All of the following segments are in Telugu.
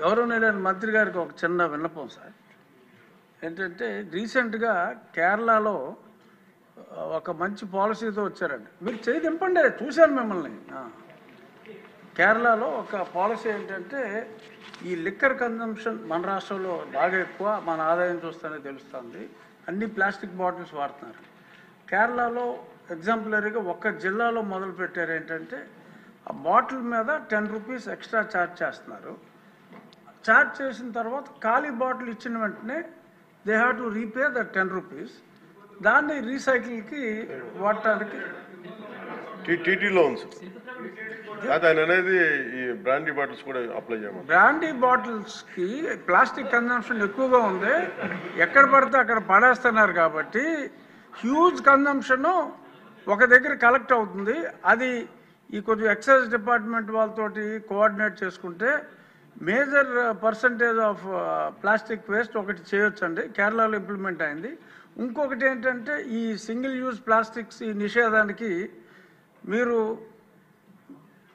గౌరవనీయులైన మంత్రి గారికి ఒక చిన్న విన్నపం సార్. ఏంటంటే రీసెంట్గా కేరళలో ఒక మంచి పాలసీతో వచ్చారండి. మీరు చేయి దింపండి, చూశాను మిమ్మల్ని. కేరళలో ఒక పాలసీ ఏంటంటే ఈ లిక్కర్ కన్జంప్షన్ మన రాష్ట్రంలో బాగా ఎక్కువ, మన ఆదాయం చూస్తేనే తెలుస్తుంది. అన్ని ప్లాస్టిక్ బాటిల్స్ వాడుతున్నారు. కేరళలో ఎగ్జాంపులరీగా ఒక్క జిల్లాలో మొదలు పెట్టారు. ఏంటంటే ఆ బాటిల్ మీద 10 రూపీస్ ఎక్స్ట్రా ఛార్జ్ చేస్తున్నారు. ఛార్జ్ చేసిన తర్వాత ఖాళీ బాటిల్ ఇచ్చిన వెంటనే they have to repay the 10 rupees. దాన్ని రీసైకిల్కి వాడటానికి టీటీలో ఉంది సార్. ఆయన అనేది ఈ బ్రాండీ బాటిల్స్ కూడా అప్లై చేయమని. బ్రాండీ బాటిల్స్కి ప్లాస్టిక్ కన్జంప్షన్ ఎక్కువగా ఉంది, ఎక్కడ పడితే అక్కడ పడేస్తున్నారు. కాబట్టి హ్యూజ్ కన్జంప్షను ఒక దగ్గర కలెక్ట్ అవుతుంది. అది ఈ కొంచెం ఎక్సైజ్ డిపార్ట్మెంట్ వాళ్ళతోటి కోఆర్డినేట్ చేసుకుంటే major percentage of plastic waste ఒకటి చేయొచ్చండి. కేరళలో ఇంప్లిమెంట్ అయింది. ఇంకొకటి ఏంటంటే ఈ సింగిల్ యూజ్ ప్లాస్టిక్స్ ఈ నిషేధానికి మీరు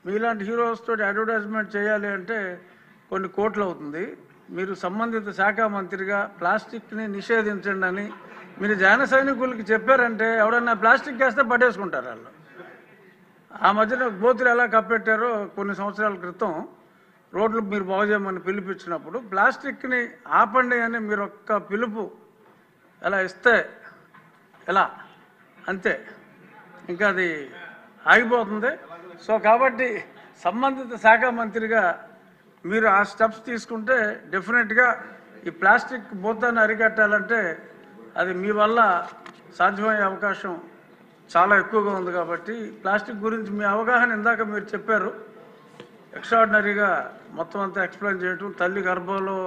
మీలాంటి హీరోస్ తోటి అడ్వర్టైజ్మెంట్ చేయాలి అంటే కొన్ని కోట్లు అవుతుంది. మీరు సంబంధిత శాఖ మంత్రిగా ప్లాస్టిక్ని నిషేధించండి అని మీరు జన సైనికులకి చెప్పారంటే ఎవడన్నా ప్లాస్టిక్ వేస్తే పట్టేసుకుంటారు వాళ్ళు. ఆ మధ్యన గోతులు ఎలా కప్పెట్టారో కొన్ని సంవత్సరాల క్రితం రోడ్లు మీరు బాగు చేయమని పిలిపించినప్పుడు ప్లాస్టిక్ని ఆపండి అని మీరు ఒక్క పిలుపు ఎలా ఇస్తే ఎలా అంతే, ఇంకా అది ఆగిపోతుంది. సో కాబట్టి సంబంధిత శాఖ మంత్రిగా మీరు ఆ స్టెప్స్ తీసుకుంటే డెఫినెట్గా ఈ ప్లాస్టిక్ భూతాన్ని అరికట్టాలంటే అది మీ వల్ల సాధ్యమయ్యే అవకాశం చాలా ఎక్కువగా ఉంది. కాబట్టి ప్లాస్టిక్ గురించి మీ అవగాహన ఇందాక మీరు చెప్పారు, ఎక్స్ట్రాడినరీగా మొత్తం అంతా ఎక్స్ప్లెయిన్ చేయటం. తల్లి గర్భంలో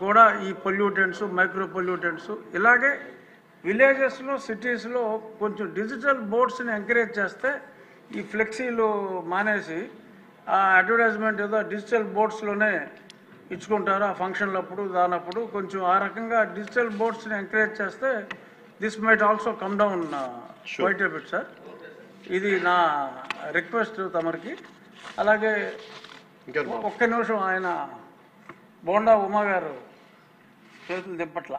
కూడా ఈ పొల్యూటెంట్స్, మైక్రో పొల్యూటెంట్స్, ఇలాగే విలేజెస్లో సిటీస్లో కొంచెం డిజిటల్ బోర్డ్స్ని ఎంకరేజ్ చేస్తే ఈ ఫ్లెక్సీలు మానేసి ఆ అడ్వర్టైజ్మెంట్ ఏదో డిజిటల్ బోర్డ్స్లోనే ఇచ్చుకుంటారు ఆ ఫంక్షన్లప్పుడు దానప్పుడు. కొంచెం ఆ రకంగా డిజిటల్ బోర్డ్స్ని ఎంకరేజ్ చేస్తే this might also come down quite a bit sir. ఇది నా రిక్వెస్ట్ తమరికి. అలాగే ఒక్క నిమిషం, ఆయన బోండా ఉమా గారు చేతులు దింపట్ల.